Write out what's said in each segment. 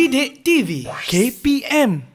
Didik TV KPM.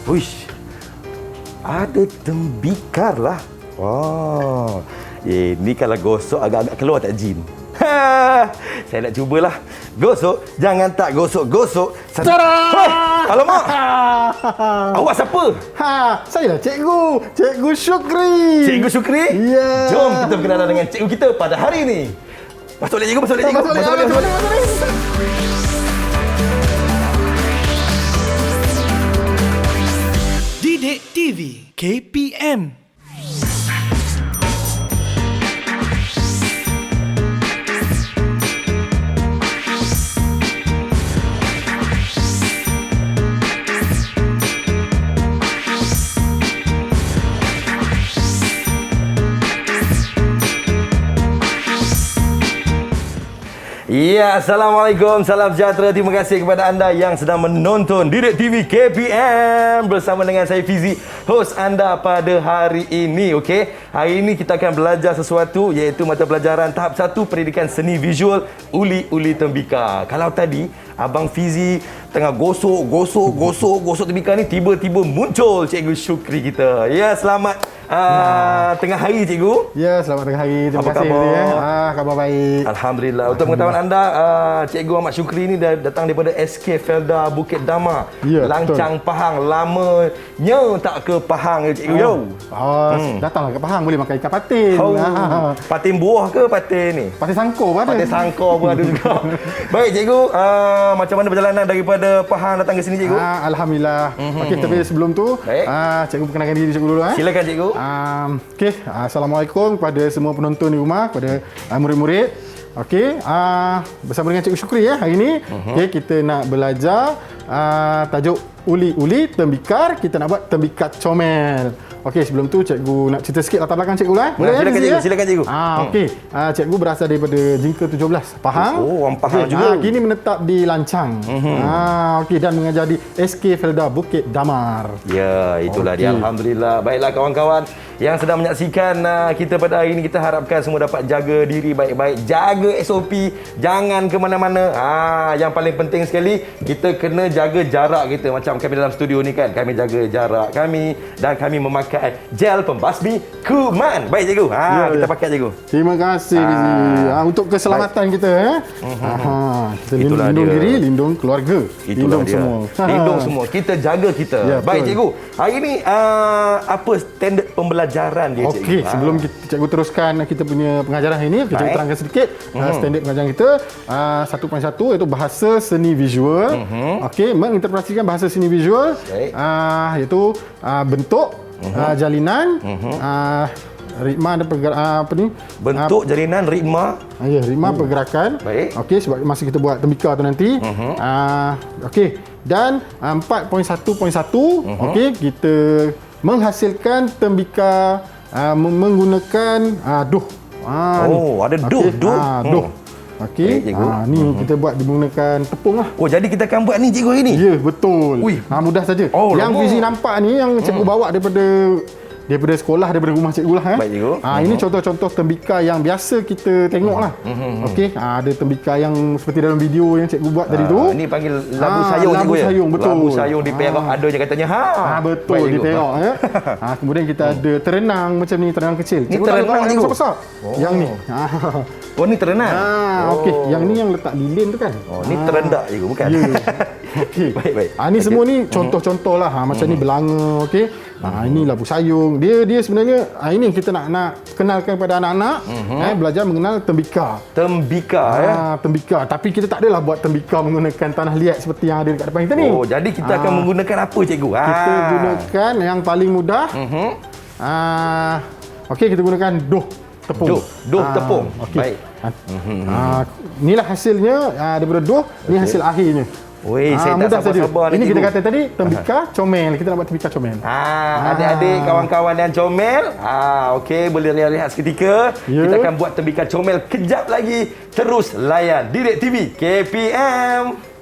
Uish, ada tembikar lah. Wah, ini kalau gosok agak-agak keluar tak jin. Saya nak cubalah. Gosok, jangan tak gosok-gosok. Alamak! Awak siapa? Saya lah Cikgu Syukri. Cikgu Syukri? Ya. Jom kita berkenalan dengan cikgu kita pada hari ini. Masuk lagi cikgu, masuk lagi cikgu. Masuk lagi. Didik TV KPM. Ya, Assalamualaikum, salam sejahtera. Terima kasih kepada anda yang sedang menonton Didik TV KPM bersama dengan saya Fizi, host anda pada hari ini. Okey, hari ini kita akan belajar sesuatu iaitu mata pelajaran tahap 1 pendidikan seni visual uli-uli tembikar. Kalau tadi Abang Fizi tengah gosok tembikar ni, tiba-tiba muncul Cikgu Syukri kita. Ya, selamat tengah hari cikgu. Ya, selamat tengah hari. Terima Apa kasih. khabar? Khabar baik. Alhamdulillah. Untuk pengetahuan anda, Cikgu Ahmad Syukri ni datang daripada SK Felda Bukit Damar. Ya, Lancang betul. Pahang. Lamanya tak ke Pahang ya cikgu. Yo. Datanglah ke Pahang, boleh makan ikan patin. Patin buah ke patin ni? Patin sangkor pun ada. Patin sangkor pun ada juga. Baik cikgu, macam mana perjalanan daripada Pahang datang ke sini cikgu? Alhamdulillah. Okey, tapi sebelum tu, Baik. cikgu perkenalkan diri cikgu dulu. Silakan cikgu. Okey, Assalamualaikum kepada semua penonton di rumah, kepada murid-murid. Okey, bersama dengan Cikgu Syukri ya hari ini. Okey, kita nak belajar tajuk uli-uli tembikar. Kita nak buat tembikar comel. Okey, sebelum tu cikgu nak cerita sikit latar belakang cikgu lah. Boleh Silakan cikgu, ya? silakan cikgu. Okey, cikgu berasal daripada Jingka 17, Pahang. Oh, orang Pahang juga. Kini menetap di Lancang. Okey, dan mengajar di SK Felda Bukit Damar. Ya, itulah dia. Alhamdulillah. Baiklah kawan-kawan yang sedang menyaksikan kita pada hari ini, kita harapkan semua dapat jaga diri baik-baik. Jaga SOP, jangan ke mana-mana. Yang paling penting sekali, kita kena jaga jarak kita. Macam kami dalam studio ni kan, kami jaga jarak kami dan kami memakai gel pembasmi kuman. Baik cikgu. Kita pakai cikgu. Terima kasih Fizi. Untuk keselamatan kita kita Itulah lindung dia. diri, lindung keluarga, Itulah lindung dia. semua. Lindung semua. Kita jaga kita. Ya, Baik betul. cikgu. Hari ini apa standard pembelajaran dia cikgu? Okey, sebelum cikgu teruskan kita punya pengajaran hari ini, cikgu Baik. terangkan sedikit standard pengajaran kita. 1.1 iaitu bahasa seni visual. Okey, menginterpretasikan bahasa seni visual. Baik. Iaitu bentuk, jalinan, ritma dan Bentuk, jalinan, ritma. ritma pergerakan. Baik. Okey, sebab masa kita buat tembikar tu nanti. Okey, dan 4.1.1 okey, kita menghasilkan tembikar menggunakan duh. Ada duh, Okey, duh. duh. Okey. Baik, cikgu. Ni kita buat menggunakan tepung lah. Oh, jadi kita akan buat ni cikgu hari ni? Ya, betul. Ui. Mudah saja. Oh, Yang lama. Fizi nampak ni yang cikgu bawa daripada sekolah, daripada rumah cikgu lah. Baik, cikgu. Ini contoh-contoh tembikar yang biasa kita tengok lah. Okey, ada tembikar yang seperti dalam video yang cikgu buat tadi tu. Ini panggil labu sayung labu cikgu ya? sayung, betul. Labu sayung di Perak ada je katanya. Betul, Baik, di cikgu. Perak ya. Kemudian kita ada terenang macam ni, terenang kecil. Ni Cikgu terenang, tak cikgu? besar-besar. Yang ni. Oh, ni terenang? Okey, yang ni yang letak lilin tu kan. Oh, ni terendak cikgu bukan? Ya. Okey. Baik. Ni semua ni contoh-contoh lah. Macam ni belanga, okey. Ini labu sayung. Dia sebenarnya ini kita nak kenalkan kepada anak-anak belajar mengenal tembika. Tembika ya. Tembika. Tapi kita tak adalah buat tembika menggunakan tanah liat seperti yang ada dekat depan kita ni. Oh, jadi kita akan menggunakan apa cikgu? Kita gunakan yang paling mudah. Okey, kita gunakan doh tepung. Doh tepung. Okey. Baik. Inilah hasilnya daripada doh, ni hasil akhirnya. Weh, saya tak sabar-sabar Ini ni, kita cikgu. kata tadi tembika comel. Kita nak buat tembika comel. Adik-adik, kawan-kawan yang comel, okey, boleh lihat seketika. Ya. Kita akan buat tembika comel kejap lagi. Terus layan Direct TV KPM.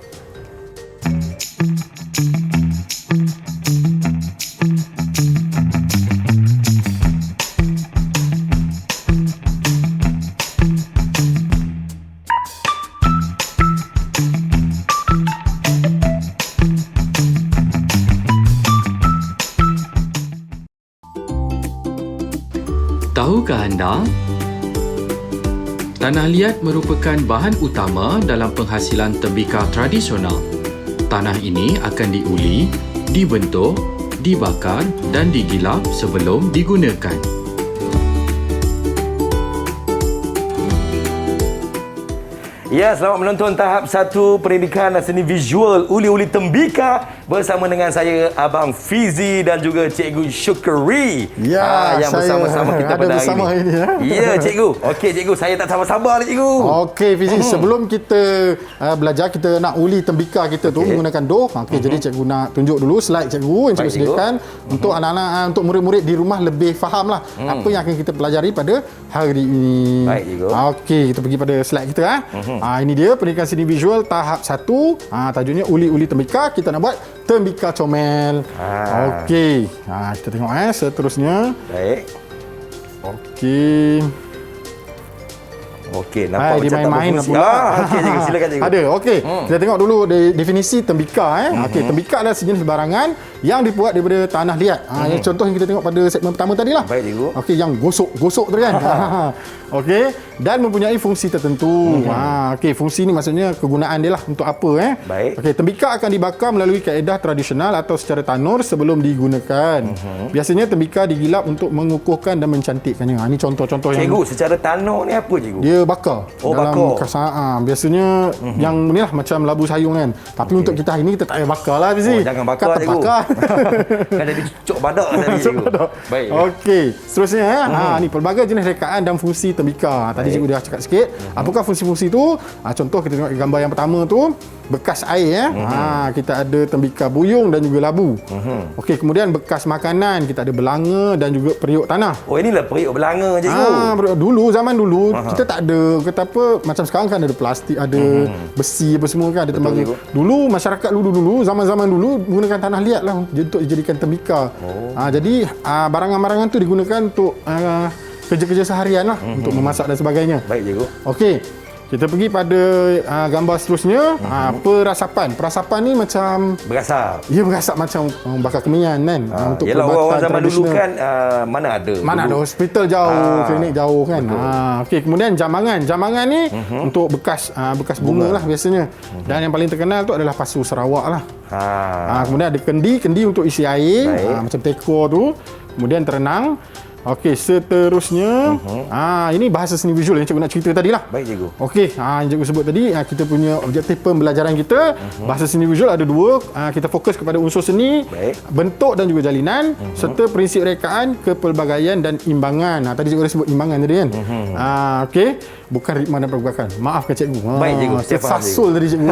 Tahukah anda? Tanah liat merupakan bahan utama dalam penghasilan tembika tradisional. Tanah ini akan diuli, dibentuk, dibakar dan digilap sebelum digunakan. Ya, selamat menonton tahap 1 pendidikan seni visual uli-uli tembika bersama dengan saya Abang Fizi dan juga Cikgu Syukri. Ya, yang saya bersama-sama kita ada pada bersama hari ini. Ya, Cikgu. Okey, Cikgu, saya tak sabar-sabar ni, Cikgu. Okey, Fizi, sebelum kita belajar, kita nak uli tembika kita tu menggunakan doh. Okey, jadi cikgu nak tunjuk dulu slide cikgu yang cikgu Baik, sediakan untuk anak-anak, untuk murid-murid di rumah lebih faham lah apa yang akan kita pelajari pada hari ini. Baik, cikgu. Okey, kita pergi pada slide kita. Ini dia pendidikan seni visual tahap 1. Tajuknya uli-uli tembika. Kita nak buat tembika comel. Okey. Kita tengok seterusnya. Baik. Okey. Okey, nampak Dia macam tak main-main berfungsi. pula. Okey, Cikgu, silakan, Cikgu. Ada. Okey. Kita tengok dulu definisi tembika. Okey, tembika adalah sejenis barangan yang dibuat daripada tanah liat. Yang contoh yang kita tengok pada segmen pertama tadilah. Baik, Cikgu. Okey, yang gosok tu kan. Okey, dan mempunyai fungsi tertentu. Okey, fungsi ni maksudnya kegunaan dia lah untuk apa Baik. Okey, tembika akan dibakar melalui kaedah tradisional atau secara tanur sebelum digunakan. Biasanya tembika digilap untuk mengukuhkan dan mencantikkannya. Ini contoh-contoh yang Cikgu, secara tanur ni apa, Cikgu? dia bakar dalam bakar. kasaan. Biasanya yang ni lah macam labu sayung kan. Tapi untuk kita hari ni kita tak payah bakar lah Fizi. Jangan bakar, Kata Cikgu. bakar. Kan jadi cocok badak tadi, Cikgu. Baik. Okey, seterusnya ni pelbagai jenis rekaan dan fungsi tembika. Tadi cikgu dah cakap sikit. Apakah fungsi-fungsi tu? Contoh kita tengok gambar yang pertama tu, bekas air kita ada tembika buyung dan juga labu. Okey, kemudian bekas makanan, kita ada belanga dan juga periuk tanah. Oh, inilah periuk belanga, Cikgu. Dulu zaman dulu kita tak ada kata apa macam sekarang kan ada plastik, ada besi apa semua kan, ada tembaga. Cikgu. Dulu masyarakat dulu zaman-zaman dulu menggunakan tanah liat lah untuk dijadikan tembika. Jadi barangan-barangan tu digunakan untuk kerja-kerja seharian lah untuk memasak dan sebagainya. Baik, Cikgu. Okey. Kita pergi pada gambar seterusnya. Perasapan. Perasapan ni macam Berasap. ia berasap macam bakar kemian kan. Untuk Yalah, orang-orang perubatan zaman dulu tradisional. kan mana ada. Mana dulu. ada hospital jauh, klinik jauh kan. Okey, kemudian jambangan. Jambangan ni untuk bekas bunga lah biasanya. Dan yang paling terkenal tu adalah pasu Sarawak lah. Kemudian ada kendi untuk isi air, macam teko tu. Kemudian terenang. Okey, seterusnya ini bahasa seni visual yang cikgu nak cerita tadi lah. Baik, Cikgu. Okey, yang cikgu sebut tadi, kita punya objektif pembelajaran kita, bahasa seni visual ada dua. Kita fokus kepada unsur seni, Baik. bentuk dan juga jalinan, serta prinsip rekaan, kepelbagaian dan imbangan. Tadi cikgu dah sebut imbangan tadi kan. Okey, bukan ritma dan perbuatan. Maafkan cikgu. Baik, cikgu. Saya faham, Tersasul tadi cikgu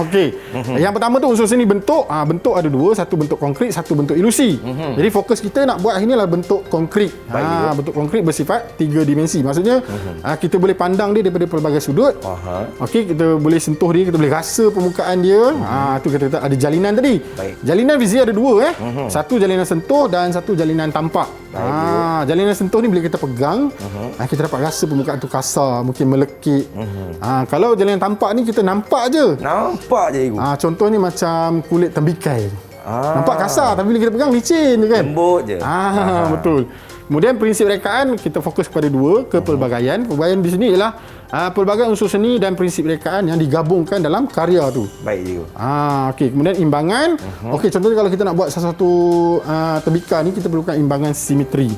Okey. Yang pertama tu unsur seni bentuk. Bentuk ada dua, satu bentuk konkret, satu bentuk ilusi. Jadi fokus kita nak buat hari ni adalah bentuk konkret. Bentuk konkret bersifat 3 dimensi. Maksudnya kita boleh pandang dia daripada pelbagai sudut. Okey, kita boleh sentuh dia, kita boleh rasa permukaan dia. Tu kita ada jalinan tadi. Baik. Jalinan vizi ada dua Satu jalinan sentuh dan satu jalinan tampak. Jalinan sentuh ni bila kita pegang, kita dapat rasa permukaan tu kasar, mungkin melekit. Kalau jalinan tampak ni kita nampak je. Nampak je, Cikgu. Contoh ni macam kulit tembikai. Nampak kasar tapi bila kita pegang licin je kan. Lembut je. Betul. Kemudian prinsip rekaan kita fokus kepada dua, kepelbagaian. Pelbagaian di sini ialah pelbagai unsur seni dan prinsip rekaan yang digabungkan dalam karya tu. Baik cikgu. Okey, kemudian imbangan. Okey, contohnya kalau kita nak buat sesuatu tembika ni, kita perlukan imbangan simetri.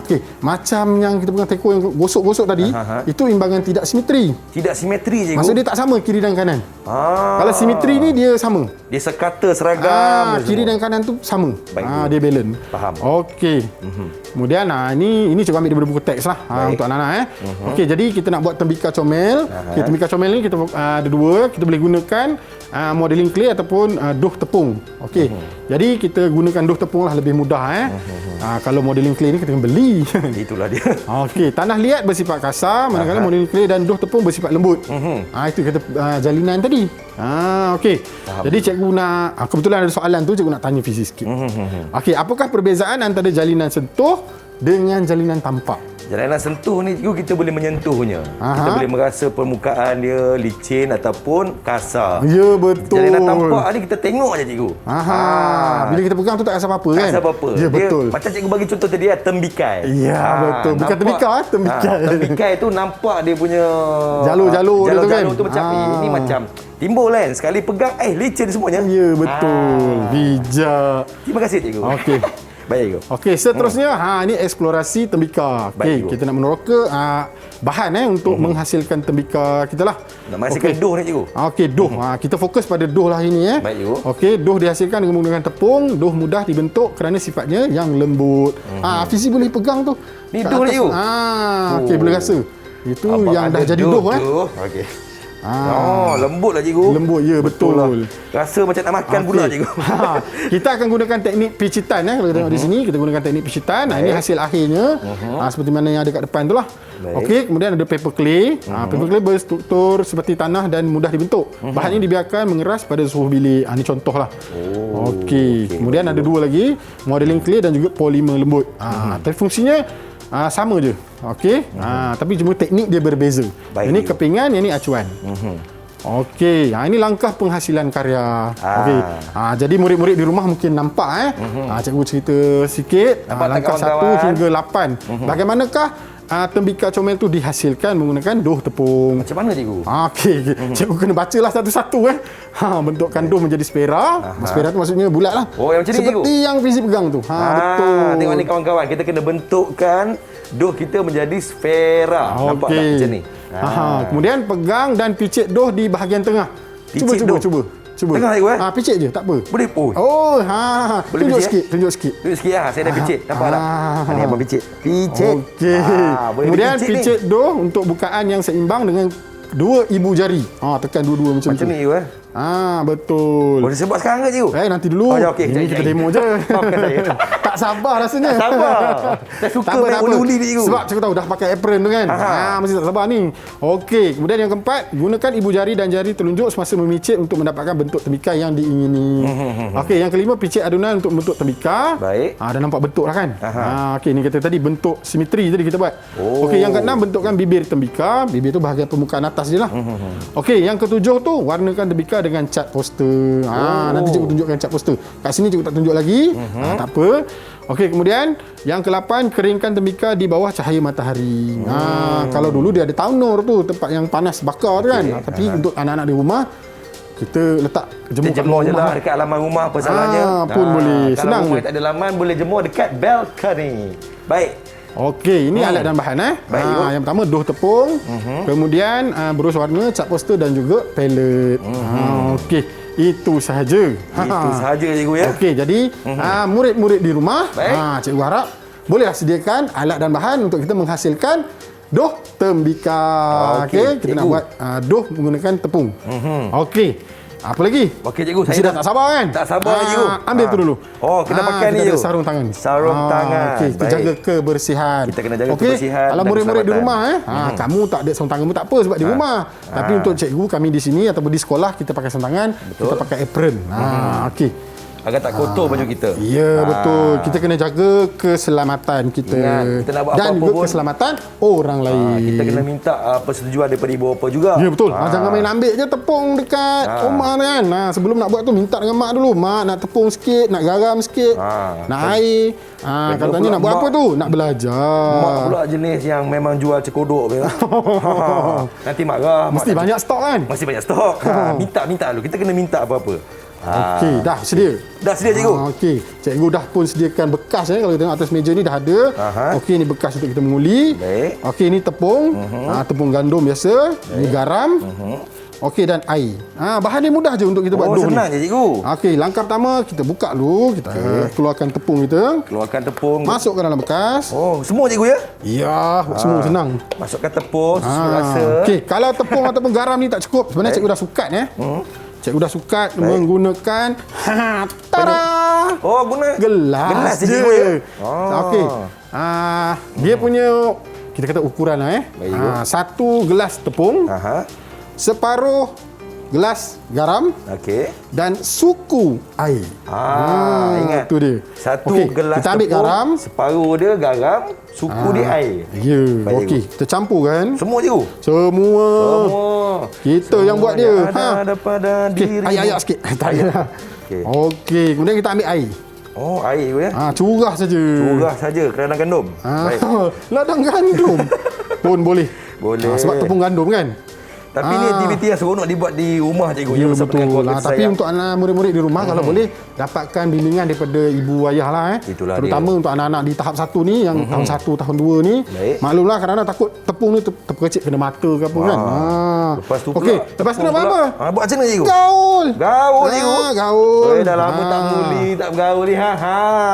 Okey, macam yang kita pegang teko yang gosok-gosok tadi, itu imbangan tidak simetri. Tidak simetri cikgu. Maksud dia tak sama kiri dan kanan. Kalau simetri ni dia sama. Dia sekata seragam. Kiri dan kanan tu sama. Baik, Dia balance. Faham. Okey. Kemudian ini cikgu ambil daripada buku teks lah untuk anak-anak. Okey, jadi kita nak buat tembika comel. Okay, tembika comel ni kita ada dua. Kita boleh gunakan modeling clay ataupun duh tepung. Okey. Jadi kita gunakan duh tepung lah, lebih mudah. Kalau modeling clay ni kita kena beli. Itulah dia. Okey, tanah liat bersifat kasar, manakala modeling clay dan duh tepung bersifat lembut. Itu kata jalinan tadi. Okey. Jadi cikgu nak kebetulan ada soalan tu, cikgu nak tanya fizik sikit. Okey, apakah perbezaan antara jalinan sentuh dengan jalinan tampak? Jalinan sentuh ni cikgu, kita boleh menyentuhnya. Kita boleh merasa permukaan dia licin ataupun kasar. Ya, betul. Jalinan tampak ni kita tengok aja cikgu. Bila kita pegang tu tak rasa apa-apa kan? Tak rasa apa-apa. Ya, betul. Macam cikgu bagi contoh tadi tembikai. Ya, betul. Bukan tembikai, tembikai. Tembikai tu nampak dia punya jalur-jalur dia tu kan. Jalur tu macam ini macam timbul kan. Sekali pegang licin semuanya. Ya, betul. Bijak. Terima kasih cikgu. Okey. Baik cikgu. Okey, seterusnya ini eksplorasi tembika. Okey, kita nak meneroka bahan untuk menghasilkan tembika kita lah. Nak menghasilkan doh ni cikgu. Okey, doh. Kita fokus pada doh lah ini. Baik cikgu. Okey, doh dihasilkan dengan menggunakan tepung. Doh mudah dibentuk kerana sifatnya yang lembut. Fizi boleh pegang tu. Ni doh ni cikgu. Okey, boleh rasa. Itu Abang yang dah jadi doh Okey. Lembut lah cikgu. Lembut, ya, betul. Rasa macam nak makan pula cikgu. Kita akan gunakan teknik picitan. Kalau kita tengok di sini, kita gunakan teknik picitan. Ini hasil akhirnya. Seperti mana yang ada kat depan tu lah. Okey, kemudian ada paper clay. Paper clay berstruktur seperti tanah dan mudah dibentuk. Bahan ini dibiarkan mengeras pada suhu bilik. Ini contoh lah. Okey. Kemudian ada dua lagi, modeling clay dan juga polimer lembut. Tapi fungsinya sama je. Okey. Tapi cuma teknik dia berbeza. Ini kepingan, yang ni acuan. Okey. Ini langkah penghasilan karya. Okey. Jadi murid-murid di rumah mungkin nampak cikgu cerita sikit. Langkah 1 hingga 8. Bagaimanakah tembika comel tu dihasilkan menggunakan doh tepung? Macam mana cikgu? Okey. Cikgu kena bacalah satu-satu bentukkan doh menjadi spera. Spera tu maksudnya bulat lah. Yang macam ni cikgu. Seperti yang fizik pegang tu. Betul. Tengok ni kawan-kawan, kita kena bentukkan doh kita menjadi sfera. Nampak tak macam ni? Kemudian pegang dan picit doh di bahagian tengah. Cuba. Tengah cikgu picit je, tak apa. Boleh. Boleh Tunjuk picit, sikit. Tunjuk sikit saya dah picit. Nampak tak? Ni abang picit. Okey. Kemudian picit doh untuk bukaan yang seimbang dengan dua ibu jari. Tekan dua-dua macam tu. Macam ni cikgu betul. Boleh sebut sekarang ke cikgu? Nanti dulu. Okey, ini kita demo je. Maafkan saya. Tak sabar rasanya. Tak sabar. Saya suka main uli-uli ni cikgu. Sebab cikgu tahu dah pakai apron tu kan. Mesti tak sabar ni. Okey, kemudian yang keempat, gunakan ibu jari dan jari telunjuk semasa memicit untuk mendapatkan bentuk tembika yang diingini. Okey, yang kelima, picit adunan untuk bentuk tembika. Baik. Dah nampak bentuk lah kan. Okey, ni kata tadi bentuk simetri tadi kita buat. Okey, yang keenam, bentukkan bibir tembika. Bibir tu bahagian permukaan atas je lah. Okey, yang ketujuh tu, warnakan tembika dengan cat poster. Nanti cikgu tunjukkan cat poster. Kat sini cikgu tak tunjuk lagi. Tak apa. Okey, kemudian yang ke-8, keringkan tembika di bawah cahaya matahari. Kalau dulu dia ada tanur tu, tempat yang panas bakar tu kan. Tapi untuk anak-anak di rumah, kita letak jemur kat je rumah lah dekat halaman rumah apa salahnya. Pun boleh. Senang kalau rumah je. tak ada laman, boleh jemur dekat balcony. Baik. Okey, ini alat dan bahan Baik, yang pertama doh tepung, kemudian berus warna, cat poster dan juga palet. Okey, itu sahaja. Itu sahaja cikgu ya. Okey, jadi murid-murid di rumah, cikgu harap bolehlah sediakan alat dan bahan untuk kita menghasilkan doh tembika. Okey, kita nak buat doh menggunakan tepung. Okey. Apa lagi? Okey cikgu, Mesti dah tak sabar kan? Tak sabar cikgu. Ambil tu dulu. Kena pakai ni kita ada cikgu. sarung tangan. Sarung tangan. Okey, kita jaga kebersihan. Kita kena jaga kebersihan. Kalau dan murid-murid di keselamatan. rumah kamu tak ada sarung tangan pun tak apa sebab di rumah. Tapi untuk cikgu kami di sini ataupun di sekolah kita pakai sarung tangan, kita pakai apron. Okey. agar tak kotor baju kita. Ya, betul. Kita kena jaga keselamatan kita. Ingat, kita nak buat dan apa-apa juga pun, keselamatan orang lain. kita kena minta persetujuan daripada ibu bapa juga. Ya, betul. Jangan main ambil je tepung dekat rumah kan. Sebelum nak buat tu minta dengan mak dulu. Mak nak tepung sikit, nak garam sikit, nak air. Kalau tanya nak buat apa tu? Nak belajar. Mak pula jenis yang memang jual cekodok. Nanti marah. Mesti banyak stok kan? Masih banyak stok. Minta dulu. Kita kena minta apa-apa. Okey, dah sedia. Dah sedia cikgu? Okey, cikgu dah pun sediakan bekas kalau kita tengok atas meja ni dah ada. Okey, ni bekas untuk kita menguli. Baik. Okey, ni tepung. Tepung gandum biasa. Ni garam. Okey, dan air. Bahan ni mudah je untuk kita buat dough ni. Senang je cikgu. Okey, langkah pertama kita buka dulu, kita keluarkan tepung kita. Keluarkan tepung. Masukkan dalam bekas. Oh, semua cikgu ya? Ya, semua senang. Masukkan tepung sesuai rasa. Okey, kalau tepung ataupun garam ni tak cukup, sebenarnya cikgu dah sukat Cikgu dah sukat menggunakan tada! Oh, guna Gelas je. cikgu ya? Okey. Dia punya kita kata ukuran Baik. 1 gelas tepung, separuh gelas garam, Okey. dan suku air. Ingat. Tu dia. Satu Okey, gelas kita ambil tepung, garam, separuh dia garam, suku dia air. Ya, Baik, okey. Kita campurkan Semua cikgu? semua. Kita yang buat dia. Ada pada Okey, diri. air sikit. Tak payah. Okey. Okey, kemudian kita ambil air. Oh, air cikgu ya? Curah saja. Curah saja kerana gandum. Baik. Ladang gandum pun boleh. Boleh. Sebab tepung gandum kan. Tapi ni aktiviti yang seronok dibuat di rumah cikgu. Ya, bersama dengan betul. keluarga Tapi saya. untuk anak murid-murid di rumah kalau boleh dapatkan bimbingan daripada ibu ayah lah Itulah terutama dia. untuk anak-anak di tahap 1 ni yang tahun 1, tahun 2 ni. Baik. Maklumlah kadang-kadang takut tepung ni terpercik kena mata ke apa kan. Lepas tu pula. Okey, lepas tu nak buat apa? Buat macam mana cikgu? Gaul. Gaul cikgu. Gaul. Dah lama tak muli, tak bergaul ni.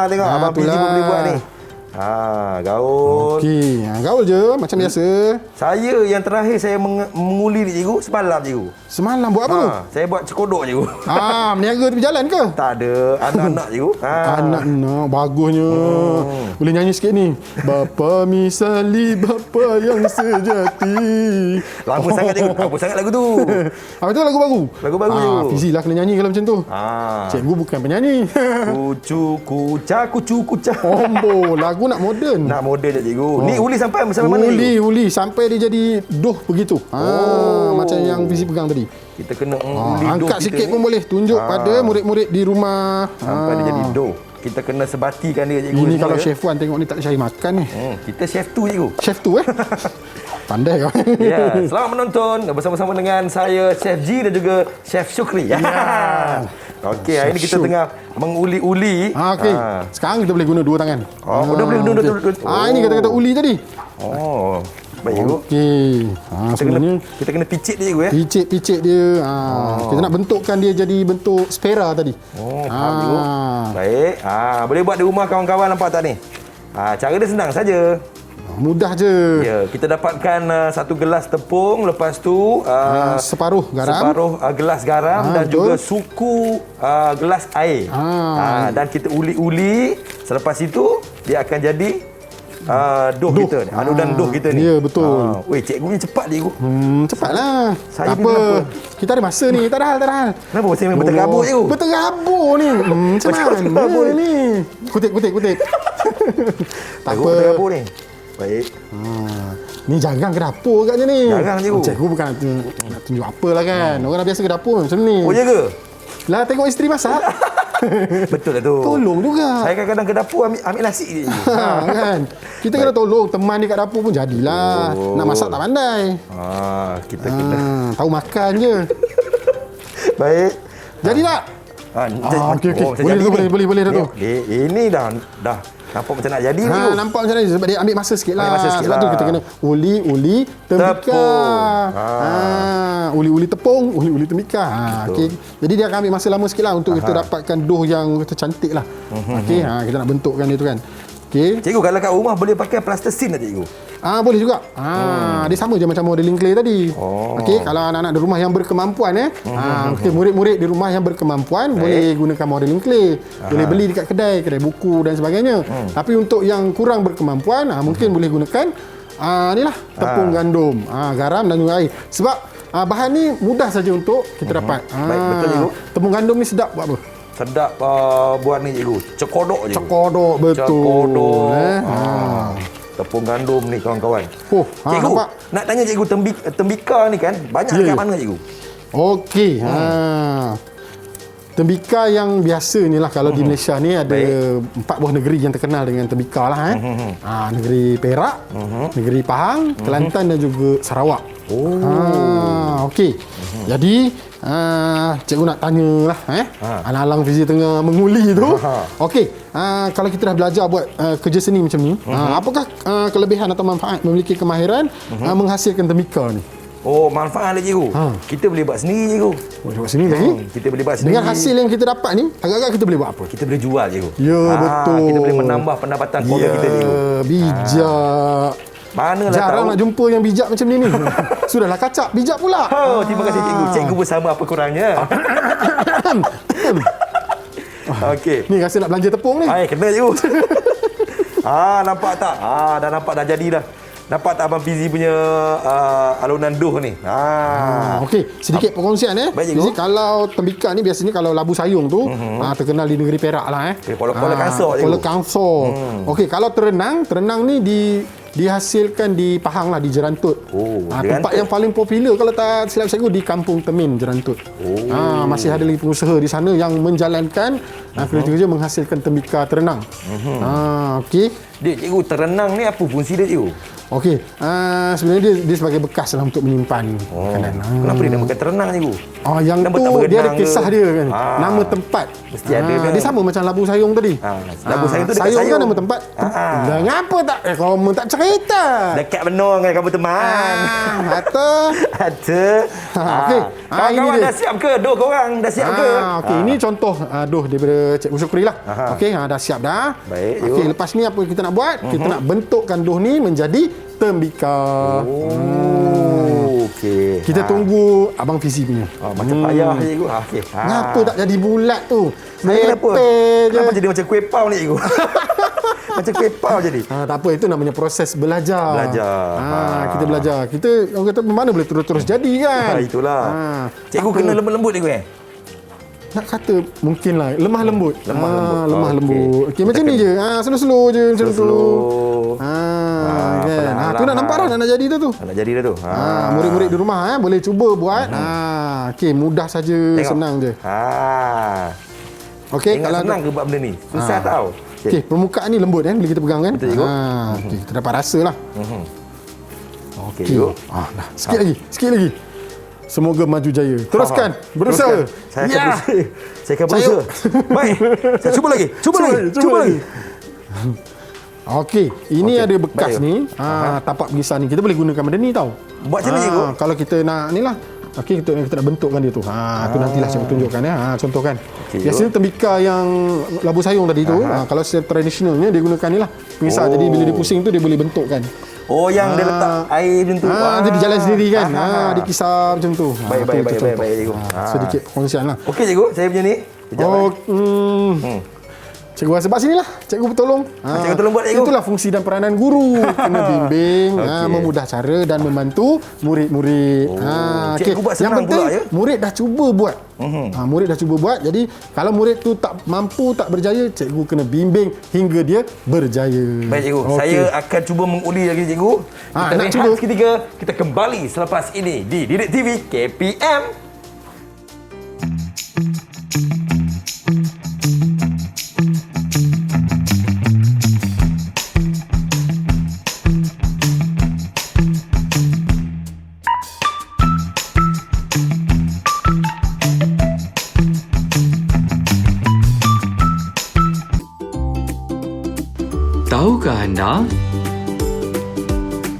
Tengok abang Fizi pun boleh buat ni. Gaul. Okey, gaul je macam biasa. Saya yang terakhir saya menguli ni cikgu semalam cikgu. Semalam buat apa tu? Saya buat cekodok cikgu. Meniaga tepi jalan ke? Tak ada anak-anak cikgu. Anak-anak bagusnya. Boleh nyanyi sikit ni. Bapa misali bapa yang sejati. Lama sangat cikgu. Apa sangat lagu tu? Apa tu lagu baru? Lagu baru cikgu. Fizi lah kena nyanyi kalau macam tu. Cikgu bukan penyanyi. Kucu kuca. Ombo, lagu nak moden. Nak model je cikgu. Ni uli sampai mana cikgu? Uli sampai dia jadi doh begitu. Macam yang Fizi pegang tadi. Kita kena uli doh angkat kita sikit ni. pun boleh. Tunjuk pada murid-murid di rumah. Sampai dia jadi doh. Kita kena sebatikan dia cikgu. Ini semua kalau ya. chef Wan tengok ni tak cari makan ni. Kita chef tu cikgu. Chef tu Pandai kau. Ya, selamat menonton bersama-sama dengan saya Chef G dan juga Chef Syukri. Okey, hari ini kita Syuk. tengah menguli-uli. Okey. Sekarang kita boleh guna dua tangan. Dah boleh guna dua. Ini kata-kata uli tadi. Baik cikgu. Okey. Sebenarnya Kita kena picit dia cikgu ya. picit dia. Kita nak bentukkan dia jadi bentuk spera tadi. Faham cikgu. Baik. Boleh buat di rumah kawan-kawan, nampak tak ni? Cara dia senang saja. Mudah je. Ya, kita dapatkan 1 gelas tepung, lepas tu Separuh garam. separuh gelas garam dan betul. juga suku gelas air. Dan kita uli-uli, selepas itu dia akan jadi doh kita ni. Adudan doh kita ni. Ya, betul. Weh, cikgu ni cepat cikgu. Cepatlah. Saya Tak ni apa. kenapa? Kita ada masa ni. Tak ada hal. Kenapa saya main berterabur cikgu? Berterabur ni. Macam berterabur mana ni? Kutip. Tak Cikgu apa. berterabur ni. Baik. Ni jarang ke dapur agaknya ni. Jarang, cikgu. Cikgu bukan nak tunjuk apa lah kan. Orang dah biasa ke dapur macam ni. Oh, ya ke? Lah tengok isteri masak. Betul lah tu. Tolong juga. Saya kadang-kadang ke dapur ambil nasi je. Kan. Kita kena tolong teman dia kat dapur pun jadilah. Nak masak tak pandai. Kita kena. Tahu makan je. Baik. Jadi tak? Okey. macam Boleh jadi tu, ni. boleh dah tu. Ini dah nampak macam nak jadi ni. Nampak macam ni sebab dia ambil masa sikit lah. Ambil masa sikit Sebab tu lah. kita kena uli tembika. Tepung. Uli tepung, uli tembika. Okey. Jadi dia akan ambil masa lama sikit lah untuk kita dapatkan dough yang cantik lah. Okey, kita nak bentukkan dia tu kan. Okey. Cikgu, kalau kat rumah boleh pakai plasticine tak cikgu? Boleh juga. Dia sama je macam modeling clay tadi. Okey, kalau anak-anak di rumah yang berkemampuan okey, murid-murid di rumah yang berkemampuan boleh gunakan modeling clay. Boleh beli dekat kedai buku dan sebagainya. Tapi untuk yang kurang berkemampuan, mungkin boleh gunakan inilah tepung gandum, garam dan juga air. Sebab bahan ni mudah saja untuk kita dapat. Baik, betul cikgu. Tepung gandum ni sedap buat apa? sedap buat ni cikgu. Cekodok je. Cekodok, betul. Cekodok. Ah. Tepung gandum ni kawan-kawan. Oh, Cikgu, nampak? nak tanya cikgu tembika ni kan banyak Ya, dekat ya. mana cikgu? Okey. Tembika yang biasa ni lah kalau di Malaysia ni ada 4 buah negeri yang terkenal dengan tembika lah. Negeri Perak, negeri Pahang, Kelantan dan juga Sarawak. Okey. Jadi cikgu nak tanyalah alang-alang Fizi tengah menguli tu. Okey, kalau kita dah belajar buat kerja seni macam ni, apakah kelebihan atau manfaat memiliki kemahiran menghasilkan tembika ni? Oh, manfaat dia cikgu. Kita boleh buat sendiri cikgu. Buat sini lagi. Kita boleh buat sendiri. Dengan hasil yang kita dapat ni, agak-agak kita boleh buat apa? Kita boleh jual cikgu. Ya, betul. Kita boleh menambah pendapatan keluarga kita cikgu. Bijak. Manalah Jarang tahu. nak jumpa yang bijak macam ni. Sudahlah kacak, bijak pula. Oh, terima kasih cikgu. Cikgu bersama apa kurangnya. Okey. Ni rasa nak belanja tepung ni. Hai, kena cikgu. Nampak tak? Dah nampak dah jadi dah. Nampak tak Abang Fizi punya alunan duh ni? Okey, sedikit perkongsian Baik, Fizi, cikgu. kalau tembika ni biasanya kalau labu sayung tu terkenal di negeri Perak lah Okey, pola kansor, cikgu. Pola kansor. Okey, kalau terenang ni dihasilkan di Pahang lah, di Jerantut. Tempat Jerantut. yang paling popular kalau tak silap cikgu di Kampung Temin, Jerantut. Masih ada lagi pengusaha di sana yang menjalankan kerja-kerja menghasilkan tembika terenang. Okey. Dia cikgu terenang ni apa fungsi dia cikgu? Okey, sebenarnya dia sebagai bekas lah untuk menyimpan makanan. Kenapa dia namakan terenang cikgu? Yang Nama tu tak dia ada berenang kisah ke? dia kan. Nama tempat. Mesti ada kan? Dia sama macam labu sayung tadi. Labu sayung tu dekat sayung sayung. kan nama tempat. Dah ngapa tak? Kamu tak cerita. Dekat Benong kan kamu teman. Kata. Ada. Okey. Kawan-kawan Ini dia. dah siap ke? Dua korang dah siap ke? Okey, ini contoh doh daripada Cikgu Syukri lah. Okey, dah siap dah. Baik, Okey, yuk. lepas ni apa kita nak buat? Kita nak bentukkan doh ni menjadi tembika. Okey. Kita tunggu Abang Fizi punya. Macam payah cikgu. Okey. Kenapa tak jadi bulat tu? Saya kenapa? Lepeh je. Kenapa jadi macam kuih pau ni cikgu? Macam kuih pau jadi. Tak apa, itu namanya proses belajar. Belajar. Kita belajar. Kita orang kata mana boleh terus-terus jadi kan? Itulah. Cikgu Apa? kena lembut-lembut cikgu Nak kata mungkin lah lemah lembut. Lemah lembut. Lemah Okey. lembut. Okey, macam ni je. Slow-slow je macam tu. Slow. Kan. perlahan-lahan. Tu nak nampak dah nak jadi tu. Nak jadi dah tu. Murid-murid di rumah boleh cuba buat. Okey, mudah saja, Tengok. senang je. Okey, Ingat kalau senang ke buat benda ni? Susah tau. Okey, permukaan ni lembut kan bila kita pegang kan? Betul, cikgu. Okey, kita dapat rasa lah. Okey, cikgu. Dah, sikit lagi. Semoga maju jaya. Teruskan, berusaha. Saya akan berusaha. Saya akan berusaha. Baik. Saya cuba lagi. Cuba lagi. Okey, ini Okey, ada bekas baik. ni. Tapak pengisar ni kita boleh gunakan benda ni tau. Buat macam mana, cikgu? Kalau kita nak ni lah. Okey, kita nak bentukkan dia tu. Tu nantilah cikgu tunjukkan ya. Contohkan. Okey, Biasanya tembika yang labu sayung tadi tu, kalau secara tradisionalnya dia gunakan ni lah. Pengisar. Jadi bila dia pusing tu dia boleh bentukkan. Oh, yang dia letak air macam tu. Jadi jalan sendiri kan. Dia kisar macam tu. Baik, tu baik, contoh. baik, cikgu. Sedikit perkongsian lah. Okey, cikgu. Saya punya ni. Sekejap, Cikgu rasa sebab sinilah. Cikgu bertolong. Cikgu tolong buat, cikgu. Itulah fungsi dan peranan guru. Kena bimbing, Okey. memudah cara dan membantu murid-murid. Cikgu buat senang yang penting, pula, ya? murid dah cuba buat. Murid dah cuba buat. Jadi kalau murid tu tak mampu, tak berjaya, cikgu kena bimbing hingga dia berjaya. Baik, cikgu. Okey. Saya akan cuba menguli lagi, cikgu. Kita nak rehat cuba? seketika. Kita kembali selepas ini di Didik TV KPM. Tahukah anda?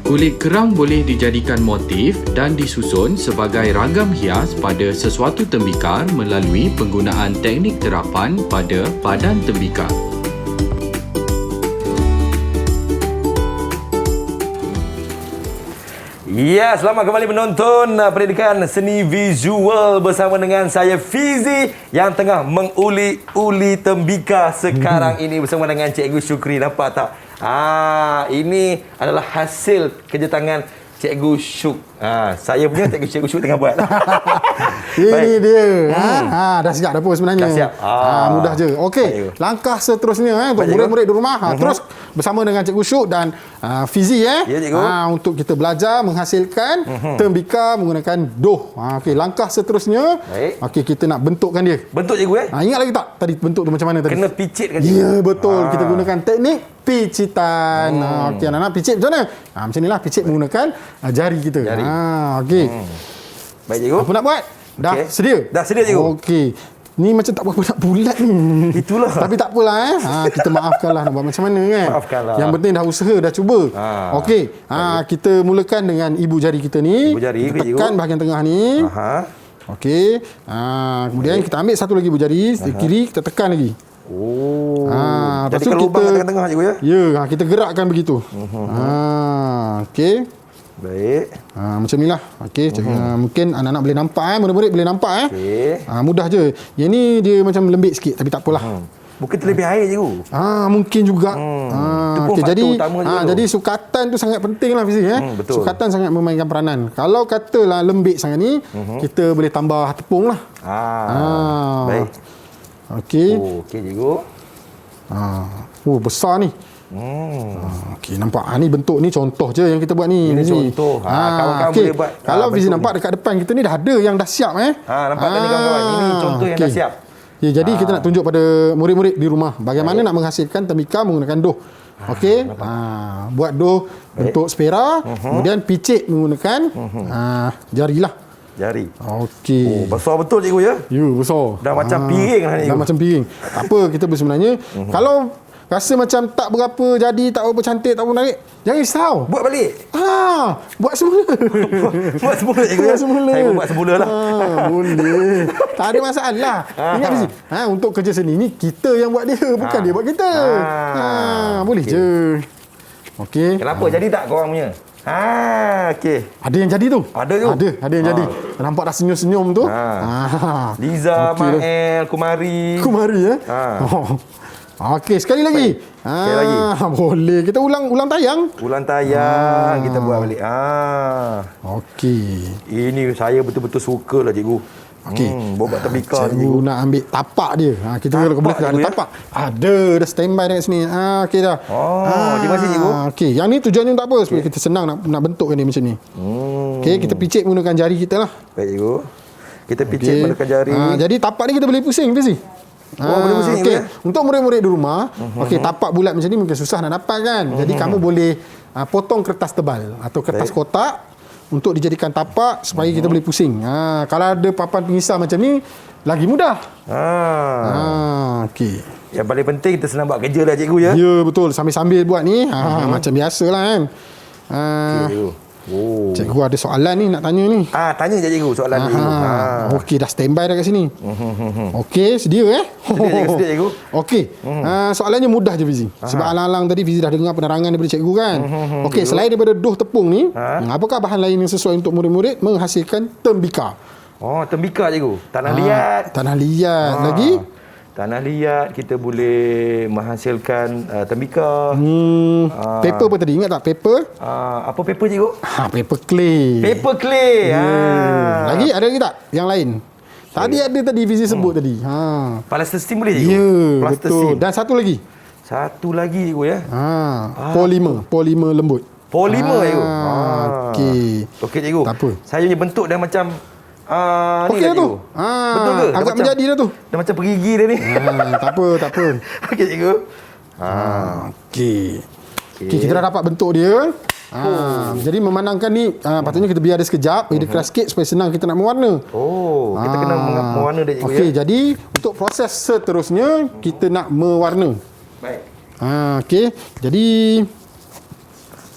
Kulit kerang boleh dijadikan motif dan disusun sebagai ragam hias pada sesuatu tembikar melalui penggunaan teknik terapan pada padan tembikar. Ya, selamat kembali menonton pendidikan seni visual bersama dengan saya Fizi yang tengah menguli-uli tembika sekarang ini bersama dengan Cikgu Syukri. Nampak tak? Ini adalah hasil kerja tangan Cikgu Syuk. Saya punya cikgu Syuk tengah buat. Ini dia. Dah siap dah pun sebenarnya. Dah siap. Mudah je. Okey, Baik. langkah seterusnya untuk Baik, murid-murid di rumah terus bersama dengan Cikgu Syuk dan Fizi Ya, cikgu. untuk kita belajar menghasilkan tembika menggunakan doh. Okey, langkah seterusnya. Baik. Okey, kita nak bentukkan dia. Bentuk cikgu Ingat lagi tak tadi bentuk tu macam mana tadi? Kena picit kan cikgu? Ya, betul. Kita gunakan teknik picitan. Okey, anak-anak picit macam mana? Macam inilah picit menggunakan jari kita. Jari. Okey. Baik cikgu. Apa nak buat? Dah Okey. sedia? Dah sedia, cikgu. Okey. Ni macam tak berapa nak bulat ni. Itulah. Tapi tak apalah kita maafkanlah nak buat macam mana kan. Maafkanlah. Yang penting dah usaha, dah cuba. Okey. Kita mulakan dengan ibu jari kita ni. Ibu jari, Kita okey, tekan cikgu. bahagian tengah ni. Okey. Kemudian kita ambil satu lagi ibu jari, sebelah kiri kita tekan lagi. Lepas Jadi tu kalau lubang kita- kat tengah-tengah cikgu ya? Ya, kita gerakkan begitu. Okey. Baik. Macam ni lah. Okey, mungkin anak-anak boleh nampak murid-murid boleh nampak Okey. mudah je. Yang ni dia macam lembik sikit tapi tak apalah. Mungkin terlebih air cikgu. Mungkin juga. Itu pun Okey, faktor jadi utama juga tu. jadi sukatan tu sangat penting lah Fizi betul. Sukatan sangat memainkan peranan. Kalau katalah lembik sangat ni, kita boleh tambah tepung lah. Baik. Okey. Okey cikgu. Besar ni. Okey, nampak ni bentuk ni contoh je yang kita buat ni. Ini Fizi. contoh. Kawan-kawan okey. boleh buat, Kalau Fizi bentuk nampak dekat depan kita ni dah ada yang dah siap nampak tadi kawan-kawan. Ini contoh yang dah okey. siap. Ya, jadi kita nak tunjuk pada murid-murid di rumah bagaimana nak menghasilkan tembika menggunakan doh. Okey. Buat doh bentuk spera, kemudian picit menggunakan jarilah. Jari. Okey. Besar betul cikgu ya? Ya, besar. Dah macam piring lah ni, Dah cikgu. macam piring. Tak apa, kita sebenarnya kalau rasa macam tak berapa jadi, tak berapa cantik, tak berapa menarik, jangan risau. Buat balik. Buat semula. Buat semula cikgu ya? Buat semula. Saya pun buat semula lah. Boleh. Tak ada masalah. Ingat Fizi, untuk kerja seni ni kita yang buat dia, bukan dia buat kita. Boleh je. Okey. Kenapa? Jadi tak korang punya? Okey. Ada yang jadi tu? Ada tu. Ada yang jadi. Nampak dah senyum-senyum tu. Liza, Okey dah. Mael, Kumari. Kumari Okey, sekali lagi. Sekali lagi. Boleh. Kita ulang tayang. Ulang tayang kita buat balik. Okey. Ini saya betul-betul suka lah cikgu. Okey. Buat tembika ni, Cikgu nak ambil tapak dia. Kita kalau boleh ada cikgu, ya? tapak. Ada dah standby dekat sini. Okey dah. terima kasih cikgu. Okey, yang ni tujuannya untuk apa? Supaya kita senang nak bentukkan dia macam ni. Okey, kita picit menggunakan jari kita lah. Baik cikgu. Kita picit menggunakan jari. Jadi tapak ni kita boleh pusing, Fizi. boleh pusing, okey. ya? Untuk murid-murid di rumah, okey, tapak bulat macam ni mungkin susah nak dapat kan. Jadi kamu boleh potong kertas tebal atau kertas kotak untuk dijadikan tapak supaya kita boleh pusing. Kalau ada papan pengisar macam ni, lagi mudah. Okey. Yang paling penting kita senang buat kerja lah cikgu ya. Ya, betul. Sambil-sambil buat ni, macam biasalah kan. Cikgu. Cikgu ada soalan ni nak tanya ni. Tanya je cikgu soalan ni. Okey, dah standby dah kat sini. Okey, sedia Sedia, cikgu. Okey. Soalannya mudah je Fizi. Sebab alang-alang tadi Fizi dah dengar penerangan daripada cikgu kan. Okey, selain daripada doh tepung ni, apakah bahan lain yang sesuai untuk murid-murid menghasilkan tembika? Tembika cikgu. Tanah liat. Tanah liat. Lagi? Tanah liat kita boleh menghasilkan tembika. Paper apa tadi? Ingat tak paper? Apa paper cikgu? Paper clay. Paper clay. Lagi ada lagi tak? Yang lain? Tadi ada tadi Fizi sebut tadi. Plasticine boleh cikgu? Ya, Plasticine. betul. Dan satu lagi. Satu lagi cikgu ya. Polimer lembut. Polimer cikgu. Okey. Okey cikgu. Tak apa. Saya punya bentuk dah macam Okey dah tu. Betul ke? Agak menjadi dah tu. Dah macam perigi dah ni. Tak apa. Okey cikgu. Okey. Okey, kita dah dapat bentuk dia. Jadi memandangkan ni patutnya kita biar dia sekejap, bagi dia keras sikit supaya senang kita nak mewarna. Kita kena mewarna dia cikgu Okey, ya. jadi untuk proses seterusnya kita nak mewarna. Baik. Okey. Jadi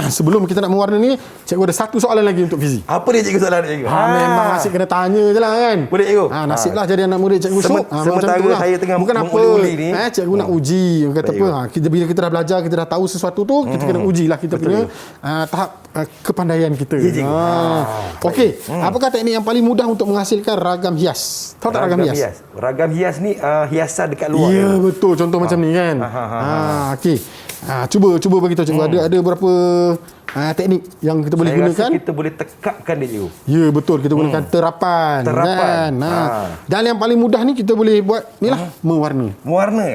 sebelum kita nak mewarna ni, cikgu ada satu soalan lagi untuk Fizi. Apa dia cikgu soalan dia cikgu? Memang asyik kena tanya je lah kan. Boleh, cikgu? Nasiblah jadi anak murid cikgu Syuk. Sementara saya tengah bukan apa. menguli-uli ni. Cikgu nak uji. Kata Baik, apa? Bila kita dah belajar, kita dah tahu sesuatu tu, kita kena ujilah kita punya tahap kepandaian kita. Ya, cikgu. Okey. Apakah teknik yang paling mudah untuk menghasilkan ragam hias? Tahu tak ragam hias? Ragam hias ni hiasan dekat luar. Ya, betul. Contoh macam ni kan. Okey. Cuba bagi tahu cikgu. Ada berapa teknik yang kita boleh Saya gunakan. rasa kita boleh tekakkan dia, cikgu. Ya, betul. Kita gunakan terapan. Terapan. Kan? Dan yang paling mudah ni kita boleh buat ni lah, mewarna. Mewarna.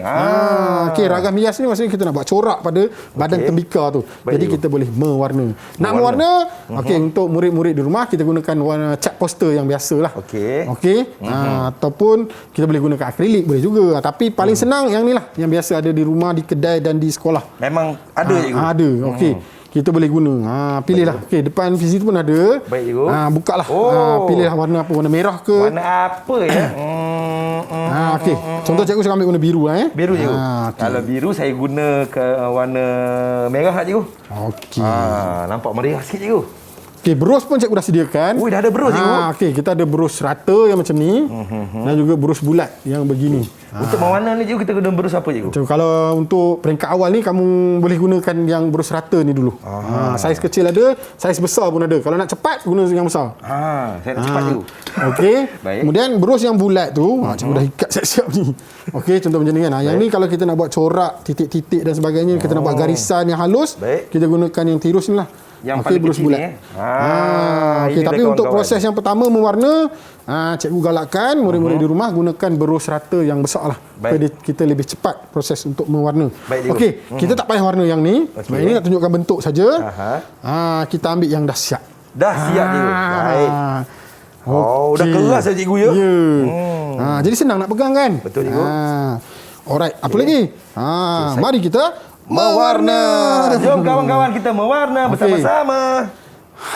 Okey, ragam hias ni maksudnya kita nak buat corak pada badan tembikar tu. Baik, Jadi cikgu. kita boleh mewarna. Nak mewarna, okey, untuk murid-murid di rumah kita gunakan warna cat poster yang biasalah. Okey. Okey. Ataupun kita boleh gunakan akrilik boleh juga. Tapi paling senang yang ni lah, yang biasa ada di rumah, di kedai dan di sekolah. Memang ada, cikgu. Ada. Okey. Kita boleh guna. Pilihlah. Okey, depan Fizi tu pun ada. Baik, cikgu. Bukalah. Oh. Pilihlah warna apa, warna merah ke? Warna apa ya? Okey. Contoh cikgu saya ambil warna biru Biru, cikgu. Okay. Kalau biru saya guna ke warna merah lah, cikgu. Okey. Nampak meriah sikit, cikgu. Okey, berus pun cikgu dah sediakan. Ui, dah ada berus, cikgu. Okey, kita ada berus rata yang macam ni dan juga berus bulat yang begini. Untuk mewarna ni, cikgu, kita guna berus apa, cikgu? Macam kalau untuk peringkat awal ni kamu boleh gunakan yang berus rata ni dulu. Saiz kecil ada, saiz besar pun ada. Kalau nak cepat guna yang besar. Saya nak cepat, cikgu. Okey. Baik. Kemudian berus yang bulat tu, cikgu dah ikat siap-siap ni. Okey, contoh macam ni kan. Yang ni kalau kita nak buat corak, titik-titik dan sebagainya, kita nak buat garisan yang halus, Baik. kita gunakan yang tirus ni lah. Yang Okey, paling berus kecil bulat. ni, Okey, inilah tapi untuk kawan-kawan. proses yang pertama mewarna, cikgu galakkan murid-murid di rumah gunakan berus rata yang besar lah. Baik. Supaya kita lebih cepat proses untuk mewarna. Baik, cikgu. Okey, kita tak payah warna yang ni. Sebab ini nak tunjukkan bentuk saja. Kita ambil yang dah siap. Dah siap, cikgu. Baik. Oh, dah Okey. keras dah, cikgu, ya? Ya. Jadi senang nak pegang kan? Betul, cikgu. Alright, apa lagi? Mari kita Mewarna. Jom kawan-kawan kita mewarna bersama-sama.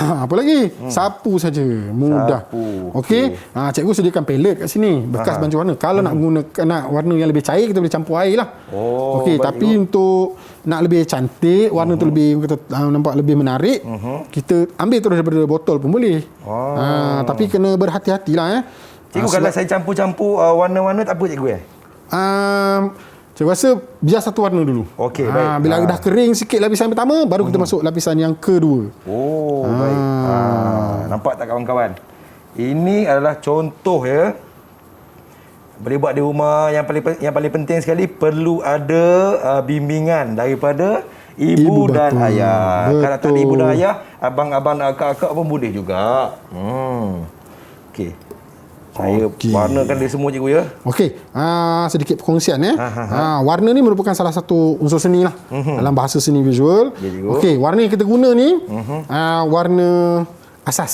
apa lagi? Sapu saja. Mudah. Sapu. Okey. Cikgu sediakan pelet kat sini. Bekas bancuh warna. Kalau nak gunakan warna yang lebih cair, kita boleh campur air lah. Okey, baik, tapi untuk nak lebih cantik, warna tu lebih kata, nampak lebih menarik, kita ambil terus daripada botol pun boleh. Tapi kena berhati-hatilah. Cikgu, kalau saya campur-campur warna-warna tak apa, cikgu? Saya rasa biar satu warna dulu. Okey, baik. Bila dah kering sikit lapisan pertama, baru kita masuk lapisan yang kedua. Baik. Nampak tak, kawan-kawan? Ini adalah contoh, ya. Boleh buat di rumah. Yang paling penting sekali, perlu ada bimbingan daripada ibu dan betul. ayah. Betul. Kalau tak ada ibu dan ayah, abang-abang dan akak-akak pun boleh juga. Okey. Saya warnakan dia semua, cikgu, ya. Okey, sedikit perkongsian ya. Warna ni merupakan salah satu unsur seni lah dalam bahasa seni visual. Ya, cikgu. Okey, warna yang kita guna ni warna asas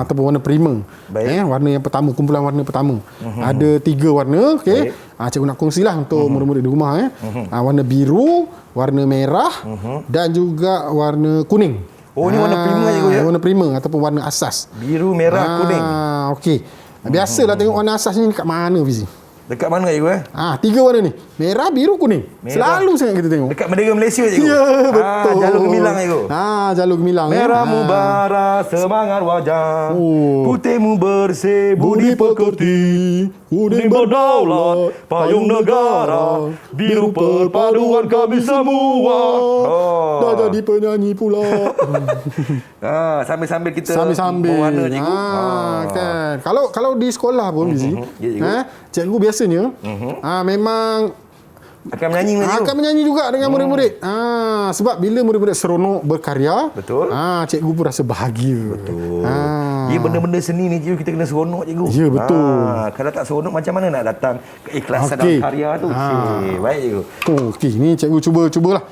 ataupun warna primer. Baik. Warna yang pertama, kumpulan warna pertama. Ada 3 warna, okey. Cikgu nak kongsilah untuk murid-murid di rumah warna biru, warna merah dan juga warna kuning. Ni warna primer, cikgu, ya. Warna primer ataupun warna asas. Biru, merah, kuning. Okey. Biasalah tengok warna asas ni dekat mana, Fizi? Dekat mana, cikgu? 3 warna ni. Merah, biru, kuning. Merah. Selalu sangat kita tengok. Dekat bendera Malaysia, cikgu? Ya, betul. Jalur gemilang, cikgu? Jalur gemilang. Merahmu bara semangat wajah, putihmu bersih budi pekerti, kuning berdaulat payung negara, biru perpaduan kami semua. Dah jadi penyanyi pula. Sambil-sambil kita Sambil-sambil. mewarna, cikgu. Kan. Kalau di sekolah pun, Fizi, Ya, cikgu. cikgu biasanya memang Akan menyanyi, cikgu. akan menyanyi juga dengan murid-murid. Sebab bila murid-murid seronok berkarya, Betul. cikgu pun rasa bahagia. Betul. Dia benda-benda seni ni, cikgu, kita kena seronok, cikgu. Ya, betul. Kalau tak seronok, macam mana nak datang keikhlasan Okey. dalam karya tu? Baik, cikgu. Okey, ni cikgu cubalah.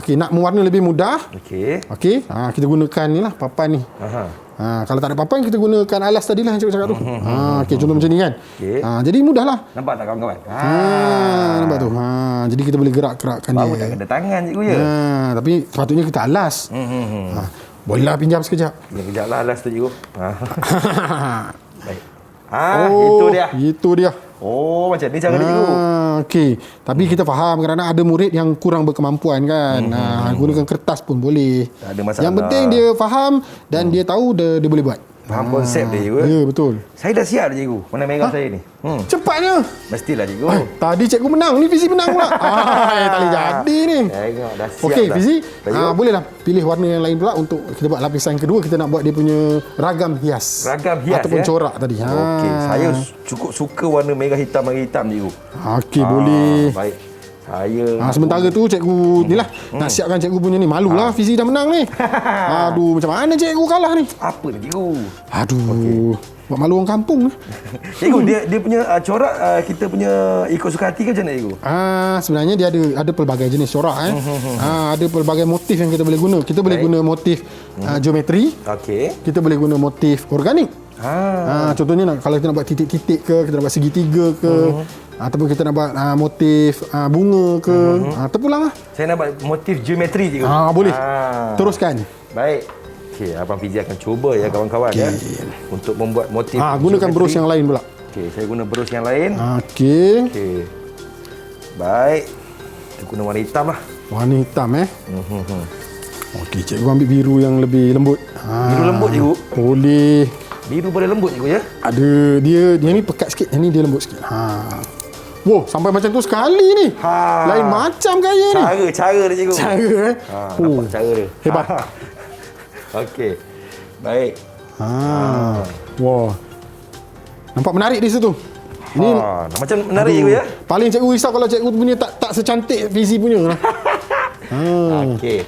Okey, nak mewarna lebih mudah. Okey. Okey, kita gunakan ni lah papan ni. Kalau tak ada papan, kita gunakan alas tadi lah yang cikgu cakap tu. Okey, contoh macam ni kan. Okey. Jadi mudah lah. Nampak tak, kawan-kawan? Nampak tu. Jadi kita boleh gerak-gerakkan Baru dia. tak kena tangan, cikgu, ya? Tapi sepatutnya kita alas. Bolehlah pinjam sekejap. Kejap lah alas tu, cikgu. Baik. Itu dia. Itu dia. Macam ni cara dia, cikgu. Okey. Tapi kita faham kerana ada murid yang kurang berkemampuan kan. Gunakan kertas pun boleh. Tak ada masalah. Yang penting dia faham dan dia tahu dia boleh buat. Faham konsep dia, cikgu. Ya, betul. Saya dah siap dah, cikgu. Warna merah saya ni. Cepatnya. Mestilah, cikgu. Tadi cikgu menang. Ni Fizi menang pula. Tak boleh jadi ni. Tengok, dah siap Okey, dah. Fizi. Baik, Bolehlah pilih warna yang lain pula untuk kita buat lapisan kedua. Kita nak buat dia punya ragam hias. Ragam hias, ataupun ya? corak tadi. Okey, saya cukup suka warna merah hitam, cikgu. Okey, boleh. Baik. Sementara tu cikgu ni lah nak siapkan cikgu punya ni. Malulah Fizi dah menang ni. Aduh, macam mana cikgu kalah ni? Apa ni cikgu? Aduh, buat malu orang kampung ni. Cikgu, dia punya corak kita punya ikut suka hati ke macam mana cikgu? Sebenarnya dia ada pelbagai jenis corak ada pelbagai motif yang kita boleh guna. Kita boleh guna motif geometri. Okey. Kita boleh guna motif organik. Contohnya kalau kita nak buat titik-titik ke, kita nak buat segitiga ke, ataupun kita nak buat motif bunga ke, terpulang lah. Saya nak buat motif geometri cikgu. Boleh. Teruskan. Baik. Okey, Abang Fizi akan cuba ya kawan-kawan ya untuk membuat motif. Gunakan bros yang lain pula. Okey, saya guna bros yang lain. Okey. Baik. Kita guna warna hitam lah. Warna hitam Okey, cikgu ambil biru yang lebih lembut. Biru lembut cikgu. Boleh. Biru boleh lembut cikgu ya? Ada dia ni pekat sikit, yang ni dia lembut sikit. Wow, sampai macam tu sekali ni. Lain macam gaya ni. Cara dia cikgu. Cara nampak cara dia. Hebat. Okey. Baik. Wah. Nampak menarik di situ. Ini macam menarik cikgu ya? Paling cikgu risau kalau cikgu punya tak secantik Fizi punya lah. Okey.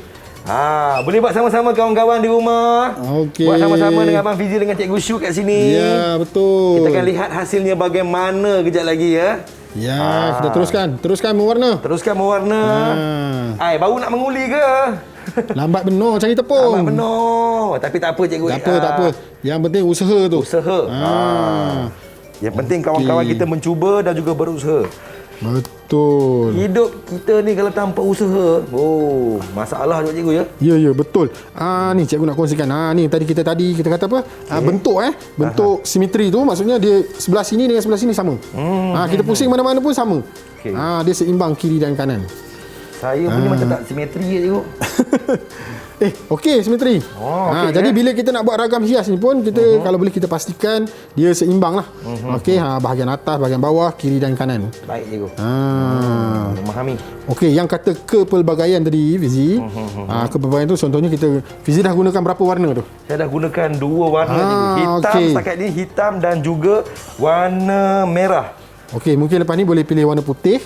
Boleh buat sama-sama kawan-kawan di rumah. Okey. Buat sama-sama dengan Abang Fizi dengan Cikgu Syu kat sini. Ya, betul. Kita akan lihat hasilnya bagaimana kejap lagi ya. Ya, kita teruskan mewarna. Teruskan mewarna. Baru nak menguli ke? Lambat benar cari tepung. Lambat benar. Tapi tak apa cikgu. Tak apa. Yang penting usaha tu. Usaha. Yang penting kawan-kawan kita mencuba dan juga berusaha. Betul. Hidup kita ni kalau tanpa usaha, masalah juga cikgu ya. Ya, betul. Ni cikgu nak kongsikan. Ni tadi kita kata apa? Bentuk bentuk simetri tu maksudnya dia sebelah sini dengan sebelah sini sama. Kita pusing mana-mana pun sama. Dia seimbang kiri dan kanan. Saya punya macam tak simetri je cikgu. Okey, simetri. Jadi bila kita nak buat ragam hias ni pun kita kalau boleh kita pastikan dia seimbang lah. Okey, bahagian atas, bahagian bawah, kiri dan kanan. Baik cikgu. Memahami. Okey, yang kata kepelbagaian tadi Fizi. Kepelbagaian tu contohnya Fizi dah gunakan berapa warna tu? Saya dah gunakan 2 warna cikgu. Hitam setakat ni, hitam dan juga warna merah. Okey, mungkin lepas ni boleh pilih warna putih.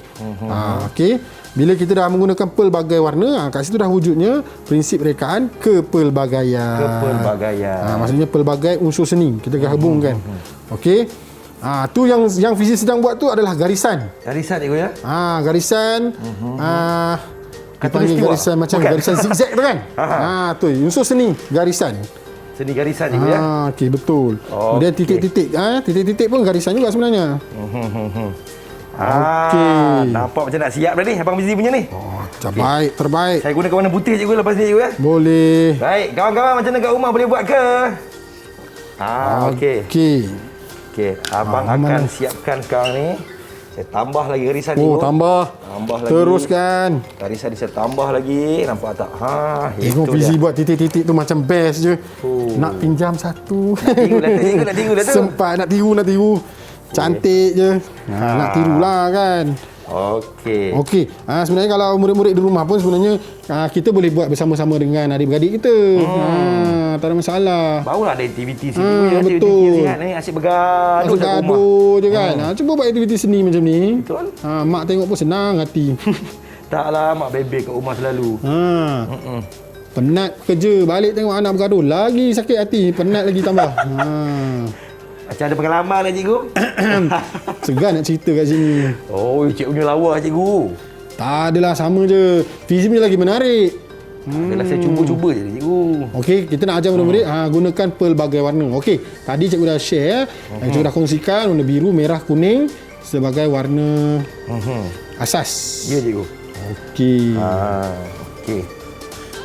Okey. Bila kita dah menggunakan pelbagai warna, kat situ dah wujudnya prinsip rekaan kepelbagaian. Maksudnya pelbagai unsur seni kita gabungkan. Okey. Tu yang Fizi sedang buat tu adalah garisan. Garisan cikgu ya? Garisan. Kita panggil garisan macam garisan zigzag tu kan? Tu unsur seni garisan. Seni garisan cikgu ya? Okey, betul. Kemudian titik-titik. Titik-titik pun garisan juga sebenarnya. Okey. Nampak macam nak siap dah ni Abang Fizi punya ni. Terbaik. Saya gunakan warna putih cikgu lepas ni cikgu ya? Boleh. Baik, kawan-kawan macam mana kat rumah boleh buat ke? Okey. Abang akan siapkan sekarang ni. Saya tambah lagi garisan ni. Tambah lagi. Teruskan. Garisan ni saya tambah lagi. Nampak tak? Tengok Fizi buat titik-titik tu macam best je. Nak pinjam satu. Nak tiru dah tu. Sempat nak tiru. Cantik je. Nak tirulah kan. Okey. Sebenarnya kalau murid-murid di rumah pun sebenarnya kita boleh buat bersama-sama dengan adik-beradik kita. Tak ada masalah. Barulah ada aktiviti sini. Betul. Sihat ni asyik bergaduh kat rumah. Je kan. Cuba buat aktiviti seni macam ni. Betul. Mak tengok pun senang hati. Taklah mak bebek kat rumah selalu. Penat kerja, balik tengok anak bergaduh, lagi sakit hati, penat lagi tambah. Macam ada pengalaman lah cikgu. Segan nak cerita kat sini. Cikgu punya lawa cikgu. Tak adalah, sama je. Fizi punya lagi menarik. Adalah saya cuba-cuba je cikgu. Okey, kita nak ajar murid-murid gunakan pelbagai warna. Okey, tadi cikgu dah share, cikgu dah kongsikan warna biru, merah, kuning sebagai warna asas. Ya cikgu. Okey. Okey.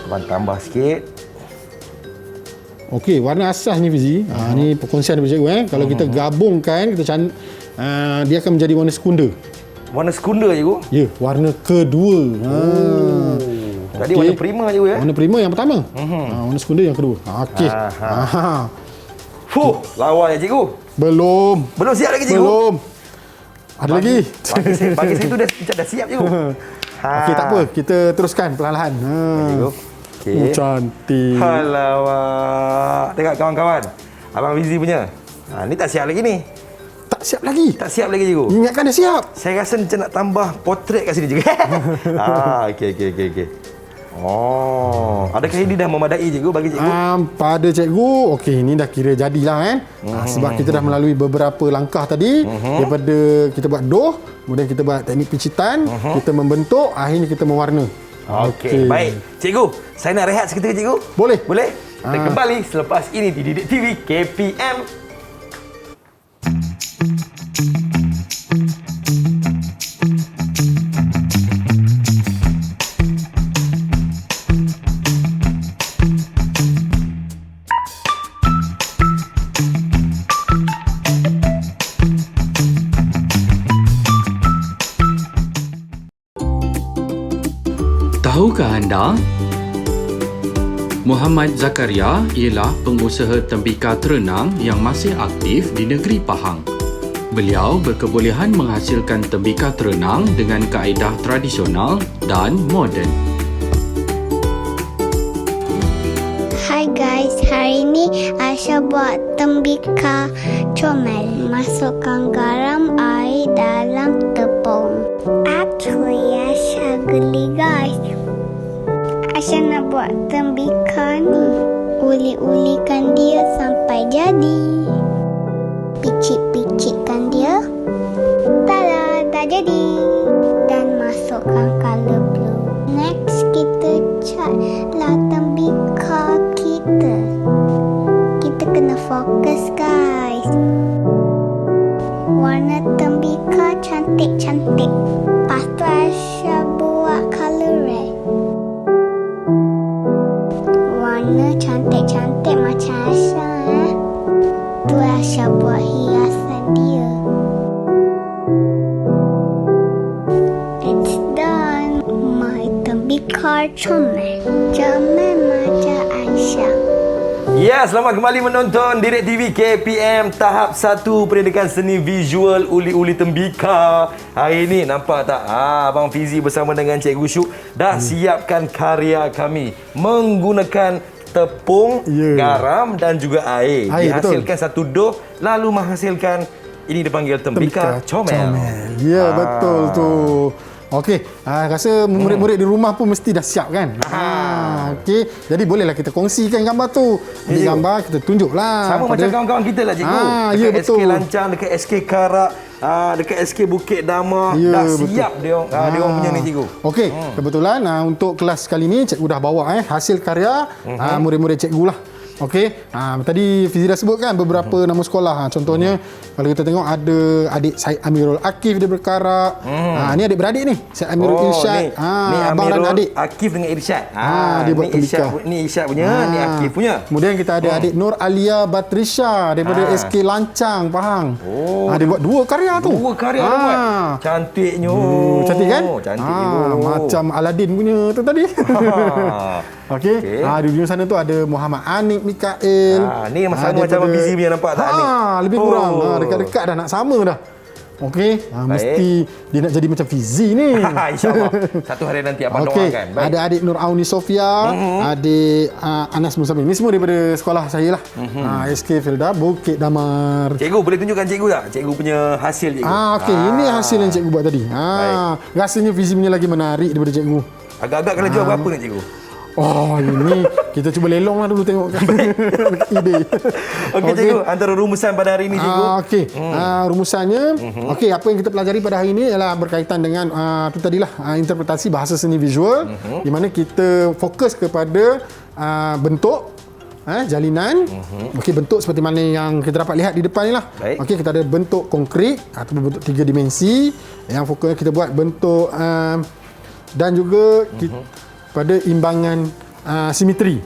Abang tambah sikit. Okey, warna asas ni Fizi. Ni perkongsian daripada cikgu Kalau kita gabungkan, dia akan menjadi warna sekunder. Warna sekunder cikgu? Ya, warna kedua. Tadi warna prima cikgu ya? Warna prima yang pertama. Warna sekunder yang kedua. Okey. Lawa ya cikgu. Belum siap lagi cikgu? Belum. Ada lagi. Bagi saya tu dah siap cikgu. Okey, tak apa. Kita teruskan perlahan-lahan. Cikgu. Okay. Cantik. Alamak. Tengok kawan-kawan. Abang Fizi punya. Ni tak siap lagi ni. siap lagi. Tak siap lagi cikgu. Ingatkan dia siap. Saya rasa macam nak tambah potret kat sini juga. Okey. Oh, adakah ini dah memadai cikgu bagi cikgu? Pada cikgu, okey, ini dah kira jadilah kan. Sebab kita dah melalui beberapa langkah tadi. Daripada kita buat doh, kemudian kita buat teknik picitan, kita membentuk, akhirnya kita mewarna. Okey, baik. Cikgu, saya nak rehat seketika cikgu. Boleh. Kita kembali selepas ini di Didik TV KPM. Tahukah anda? Muhammad Zakaria ialah pengusaha tembikar terenang yang masih aktif di negeri Pahang. Beliau berkebolehan menghasilkan tembikar terenang dengan kaedah tradisional dan moden. Hai guys, hari ini Aisyah buat tembikar comel. Masukkan garam air dalam tepung. Actually, Aisyah geli guys. Aisyah nak buat tembikar ni. Uli-ulikan dia sampai jadi. Picit-picitkan dia. Tada, dah jadi. Dan masukkan color blue. Next, kita catlah tembikar kita. Kita kena fokus guys. Warna tembikar cantik-cantik. Lepas tu Aisyah buat color red. Warna cantik-cantik macam Aisyah. Tu Aisyah buat hiasan dia. It's done. My tembikar comel. Comel macam Aisyah. Ya, selamat kembali menonton Didik TV KPM tahap 1 pendidikan seni visual uli-uli tembikar. Hari ini nampak tak? Abang Fizi bersama dengan Cikgu Syuk dah siapkan karya kami menggunakan tepung, garam dan juga air. Dihasilkan satu doh lalu menghasilkan ini dipanggil tembikar comel. Ya, betul tu. Okey, rasa murid-murid di rumah pun mesti dah siap kan? Okey, jadi bolehlah kita kongsikan gambar tu. Ambil gambar, kita tunjuklah. Sama macam kawan-kawan kita lah cikgu. Ya, dekat betul. SK Lancang, dekat SK Karak, dekat SK Bukit Damar, dah siap dia orang punya ni cikgu. Okey, kebetulan untuk kelas kali ni cikgu dah bawa hasil karya murid-murid cikgu lah. Okey, tadi Fizi dah sebut kan beberapa nama sekolah. Contohnya kalau kita tengok ada adik Syed Amirul Akif daripada Karak. Ni adik-beradik ni. Syed Amirul Irsyad. Ni abang dan Amirul adik. Akif dengan Irsyad. Dia buat tembikar. Ni Irsyad punya, ni Akif punya. Kemudian kita ada adik Nur Alia Batrisha daripada SK Lancang, Pahang. Dia buat dua karya tu. Dua karya dia buat. Cantiknya. Cantik kan? Cantik cikgu. Macam Aladdin punya tu tadi. Okey. Di ujung sana tu ada Muhammad Anik Mikael. Ni sama macam Fizi punya nampak tak ni? Lebih kurang. Dekat-dekat dah nak sama dah. Okey. Mesti dia nak jadi macam Fizi ni. InsyaAllah. Satu hari nanti abang doakan. Ada adik Nur Auni Sofia, adik Anas Musamim. Ni semua daripada sekolah saya lah. SK Felda Bukit Damar. Cikgu boleh tunjukkan cikgu tak? Cikgu punya hasil cikgu. Okey, ini hasil yang cikgu buat tadi. Rasanya Fizi punya lagi menarik daripada cikgu. Agak-agak kena jual berapa ni cikgu? Ini kita cuba lelong lah dulu tengok ide. Okey cikgu, antara rumusan pada hari ini cikgu. Okey. Rumusannya apa yang kita pelajari pada hari ini ialah berkaitan dengan tu tadilah interpretasi bahasa seni visual di mana kita fokus kepada bentuk jalinan. Okey, bentuk seperti mana yang kita dapat lihat di depan ni lah. Okey, kita ada bentuk konkret atau bentuk 3 dimensi. Yang fokusnya kita buat bentuk dan juga pada imbangan simetri.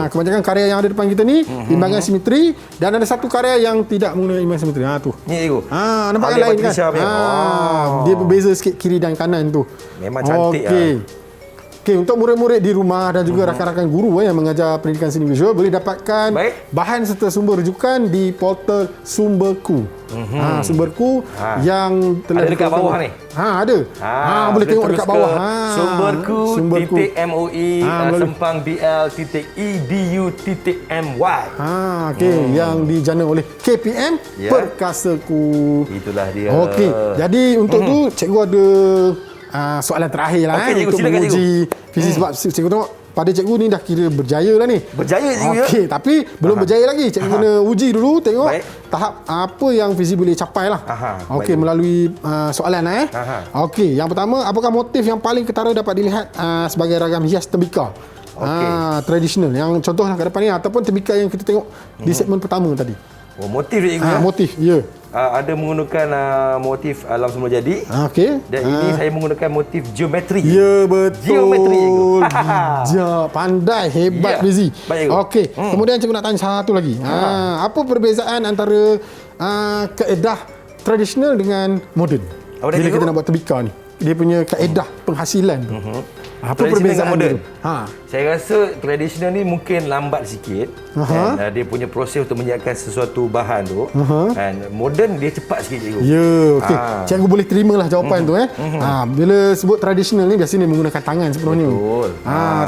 Kebanyakan karya yang ada depan kita ni imbangan simetri, dan ada satu karya yang tidak menggunakan imbangan simetri. Tu. Ni cikgu. Nampak yang lain kan? Dia berbeza sikit kiri dan kanan tu. Memang cantik. Okey. Okey, untuk murid-murid di rumah dan juga rakan-rakan guru yang mengajar pendidikan seni visual boleh dapatkan Baik. bahan serta sumber rujukan di portal Sumberku. Sumberku yang telah Ada dekat bawah ni? Ada. Boleh tengok dekat bawah. Sumberku.moi sempang bl.edu.my. Okey, yang dijana oleh KPM Ya. Perkasaku. Itulah dia. Okey, jadi untuk tu cikgu ada soalan terakhir lah Okey, cikgu, untuk silakan, menguji fizik sebab cikgu tengok pada cikgu ni dah kira berjaya lah ni. Berjaya cikgu ya? Okey, tapi belum berjaya lagi. Cikgu kena uji dulu tengok Baik. tahap apa yang fizik boleh capai lah. Okey, baik. melalui soalan Okey, yang pertama, apakah motif yang paling ketara dapat dilihat sebagai ragam hias tembikar? Okey. Tradisional. Yang contohnya kat depan ni ataupun tembikar yang kita tengok di segmen pertama tadi. Oh, motif cikgu ya? Motif, ya. Ada menggunakan motif alam semula jadi. Okey. Dan ini saya menggunakan motif geometri. Ya, betul. Geometri, cikgu. Bijak, pandai, hebat Ya. Fizi. Baik, cikgu. Okey, kemudian cikgu nak tanya satu lagi. Apa perbezaan antara kaedah tradisional dengan moden? Apa dia, Bila cikgu? kita nak buat tembikar ni, dia punya kaedah penghasilan tu. Apa Tradisional perbezaan dengan moden? tu? Saya rasa tradisional ni mungkin lambat sikit. Dan dia punya proses untuk menyiapkan sesuatu bahan tu. Dan moden dia cepat sikit cikgu. Ya, okey. Cikgu boleh terimalah jawapan tu bila sebut tradisional ni biasanya menggunakan tangan sepenuhnya. Betul.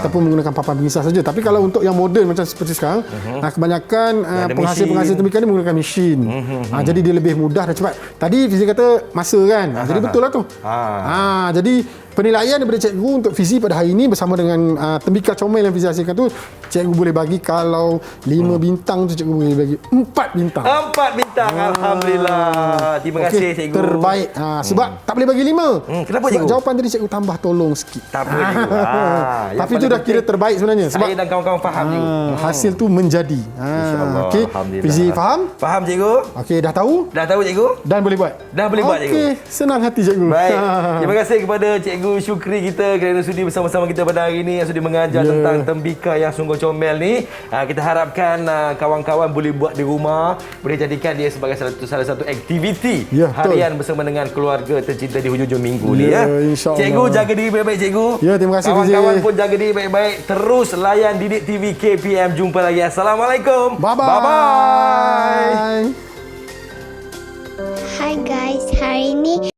Ataupun menggunakan papan pengisar saja. Tapi kalau untuk yang moden macam seperti sekarang, kebanyakan Ada penghasil-penghasil mesin. tembikar ni menggunakan mesin. Jadi dia lebih mudah dan cepat. Tadi Fizi kata masa kan. Jadi betul lah tu. Jadi penilaian daripada cikgu untuk Fizi pada hari ini bersama dengan tembikar comel yang Fizi hasilkan tu, cikgu boleh bagi kalau 5 bintang tu cikgu boleh bagi 4 bintang. 4 bintang. Alhamdulillah. Terima kasih cikgu. Terbaik. Sebab tak boleh bagi 5. Kenapa, sebab cikgu? jawapan tadi cikgu tambah tolong sikit. Tak boleh cikgu. Yang Tapi tu paling dah kira penting, terbaik sebenarnya. Sebab saya dan kawan-kawan faham cikgu. hasil tu menjadi. InsyaAllah. Okey. Alhamdulillah. Fizi faham? Faham cikgu? Okey, dah tahu Dah tahu cikgu? dan boleh buat. Dah boleh buat, cikgu. Okey, senang hati cikgu. Baik. Terima kasih kepada Cikgu Syukri kita kerana sudi bersama-sama kita pada hari ini yang sudi mengajar tentang tembikar yang sungguh comel ni. Kita harapkan kawan-kawan boleh buat di rumah, boleh jadikan dia sebagai salah satu aktiviti Ya, betul. harian bersama dengan keluarga tercinta di hujung minggu ni Ya, ya. insya-Allah. Cikgu jaga diri baik-baik cikgu. Ya, terima kasih, Kawan-kawan Fizi. pun jaga diri baik-baik. Terus layan Didik TV KPM. Jumpa lagi. Assalamualaikum. Bye-bye. Bye-bye. Hai guys, hari ini